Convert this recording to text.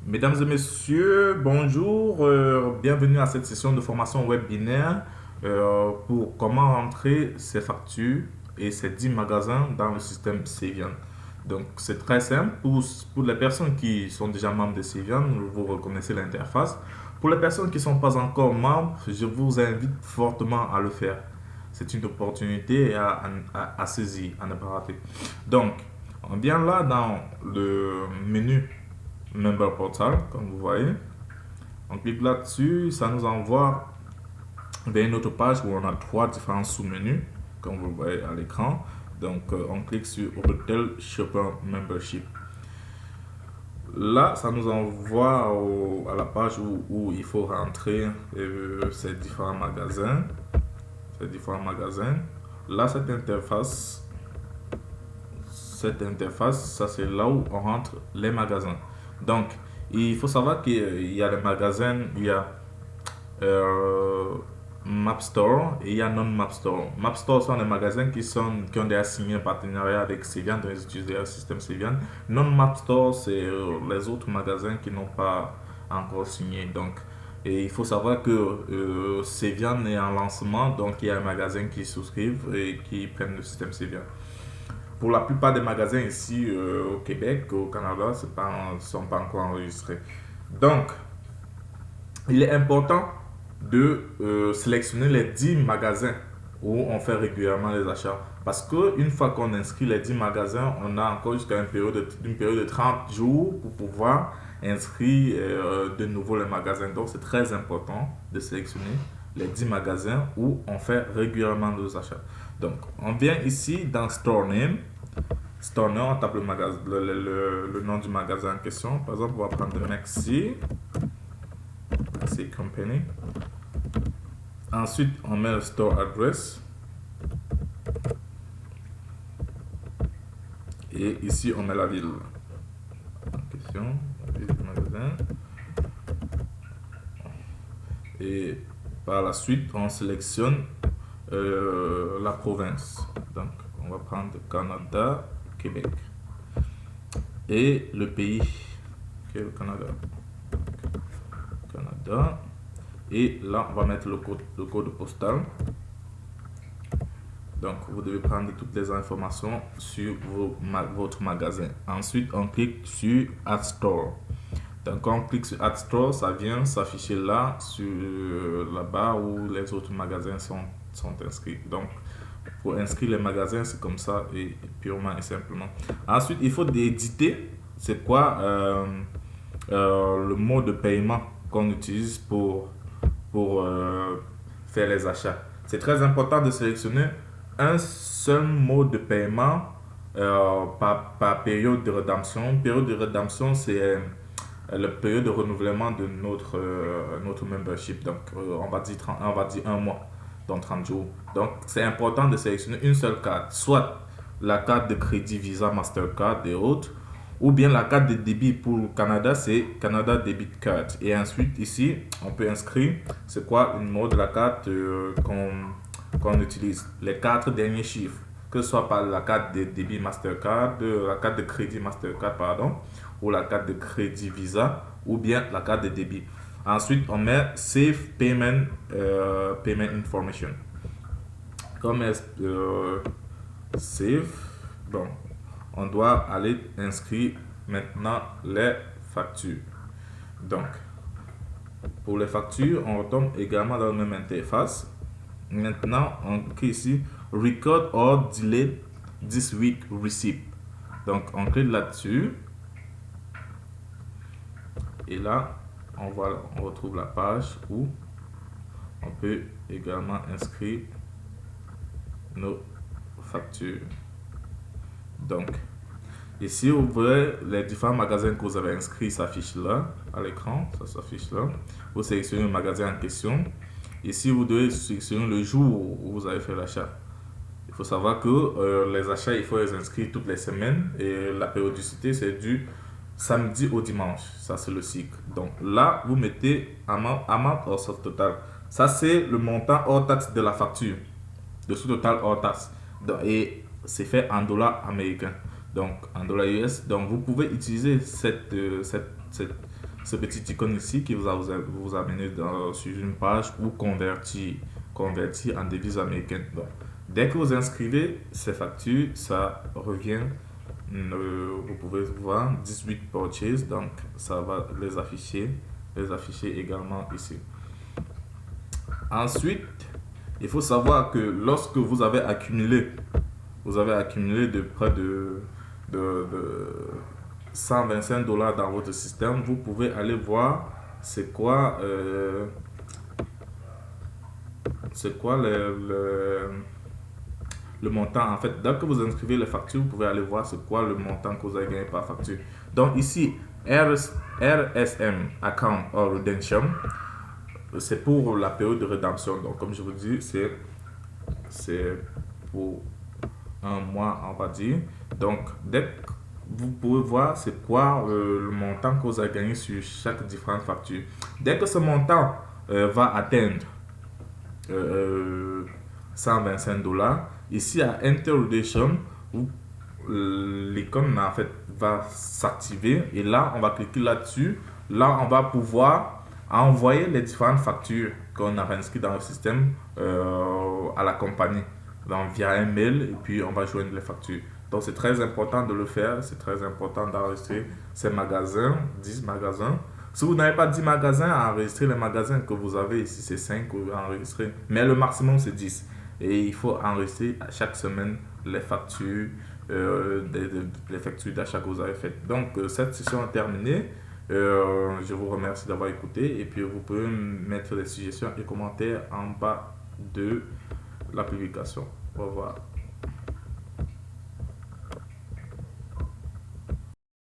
Mesdames et messieurs, bonjour, bienvenue à cette session de formation webinaire pour comment rentrer ses factures et ses 10 magasins dans le système Cvian. Donc c'est très simple, pour les personnes qui sont déjà membres de Cvian, vous reconnaissez l'interface. Pour les personnes qui ne sont pas encore membres, je vous invite fortement à le faire. C'est une opportunité à saisir, à ne pas rater. Donc, on vient là dans le menu Member Portal, comme vous voyez. On clique là-dessus, ça nous envoie vers une autre page où on a trois différents sous-menus, comme vous le voyez à l'écran. Donc, on clique sur Hotel Shopper Membership. Là, ça nous envoie à la page où il faut rentrer ces différents magasins. Là, cette interface, ça c'est là où on rentre les magasins. Donc, il faut savoir qu'il y a des magasins, il y a euh, Map Store et il y a non-Map Store. Map Store sont des magasins qui ont déjà signé un partenariat avec Cvian, donc ils utilisent le système Cvian. Non-Map Store, c'est les autres magasins qui n'ont pas encore signé. Donc, et il faut savoir que Cvian est en lancement, donc il y a un magasin qui souscrivent et qui prennent le système Cvian. Pour la plupart des magasins ici au Québec, au Canada, ne sont pas encore enregistrés. Donc, il est important de sélectionner les 10 magasins où on fait régulièrement les achats. Parce qu'une fois qu'on inscrit les 10 magasins, on a encore jusqu'à une période de 30 jours pour pouvoir inscrire de nouveau les magasins. Donc, c'est très important de sélectionner les 10 magasins où on fait régulièrement nos achats. Donc, on vient ici dans Store Name. Store Name, on tape le nom du magasin en question. Par exemple, on va prendre Maxi Company. Ensuite, on met le store address. Et ici, on met la ville en question, la ville du magasin. Et par la suite, on sélectionne la province. Donc, on va prendre Canada, Québec. Et le pays, qui est le Canada. Canada. Et là, on va mettre le code postal. Donc, vous devez prendre toutes les informations sur votre magasin. Ensuite, on clique sur Add Store. Donc, quand on clique sur Add Store, ça vient s'afficher là, sur la barre où les autres magasins sont inscrits. Donc, pour inscrire les magasins, c'est comme ça, et purement et simplement. Ensuite, il faut éditer. C'est quoi le mot de paiement qu'on utilise pour faire les achats. C'est très important de sélectionner un seul mode de paiement par période de rédemption. Période de rédemption, c'est la période de renouvellement de notre membership. Donc, on va dire un mois, dans 30 jours. Donc, c'est important de sélectionner une seule carte, soit la carte de crédit Visa, Mastercard et autres, ou bien la carte de débit pour le Canada, c'est Canada Debit Card. Et ensuite, ici, on peut inscrire c'est quoi le numéro de la carte qu'on utilise. Les 4 derniers chiffres, que ce soit par la carte de débit Mastercard, la carte de crédit Mastercard, pardon, ou la carte de crédit Visa, ou bien la carte de débit. Ensuite, on met Save Payment, Payment Information. Comme Save, bon, on doit aller inscrire maintenant les factures. Donc, pour les factures, on retombe également dans la même interface. Maintenant, on clique ici Record or Delete this week receipt. Donc, on clique là-dessus. Et là, on retrouve la page où on peut également inscrire nos factures. Donc, ici, vous voyez les différents magasins que vous avez inscrits s'affichent là, à l'écran, ça s'affiche là. Vous sélectionnez le magasin en question. Ici, vous devez sélectionner le jour où vous avez fait l'achat. Il faut savoir que les achats, il faut les inscrire toutes les semaines et la périodicité, c'est du samedi au dimanche. Ça, c'est le cycle. Donc là, vous mettez amount or subtotal. Ça, c'est le montant hors taxe de la facture. Le sous-total hors taxe. Et c'est fait en dollars américains. Donc, en dollars US. Donc, vous pouvez utiliser ce petit icône ici qui vous amener sur une page où convertir en devise américaine. Donc, dès que vous inscrivez ces factures, ça revient. Vous pouvez voir 18 purchases, donc ça va les afficher également ici. Ensuite, il faut savoir que lorsque vous avez accumulé de près de 125 dollars dans votre système, vous pouvez aller voir c'est quoi le montant. En fait, dès que vous inscrivez les factures, vous pouvez aller voir c'est quoi le montant que vous avez gagné par facture. Donc ici, RSM Account or Redemption, c'est pour la période de rédemption. Donc comme je vous dis, c'est pour un mois, on va dire. Donc dès que vous pouvez voir c'est quoi le montant que vous avez gagné sur chaque différente facture. Dès que ce montant va atteindre 125 dollars, ici à Enter Redemption, l'icône en fait va s'activer et là on va cliquer là-dessus. Là on va pouvoir envoyer les différentes factures qu'on a inscrites dans le système à la compagnie, donc via un mail, et puis on va joindre les factures. Donc c'est très important de le faire, c'est très important d'enregistrer ces magasins, 10 magasins. Si vous n'avez pas 10 magasins, enregistrez les magasins que vous avez ici, c'est 5 que vous enregistrez, mais le maximum c'est 10. Et il faut enregistrer à chaque semaine les factures, les factures d'achat que vous avez faites. Donc cette session est terminée. Je vous remercie d'avoir écouté et puis vous pouvez mettre des suggestions et commentaires en bas de la publication. Au revoir.